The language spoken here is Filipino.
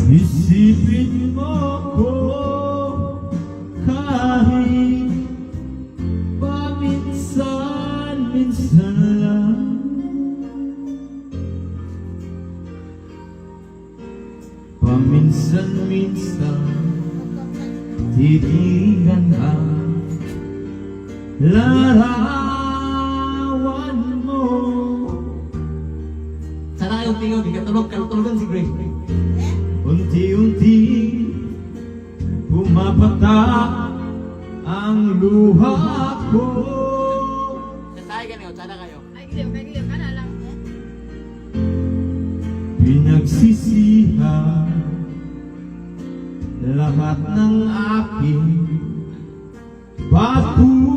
Isipin mo ko kahit paminsan-minsan lang. Paminsan-minsan titigan ang larawan mo. Sana kayong tingaw, di ka tulog-tulogan si Grace. Unti-unti pumapatak ang luha ko. Sana kayo, sana kayo. Ay, giliw ka na lang. Pinagsisihan lahat ng aking patuloy.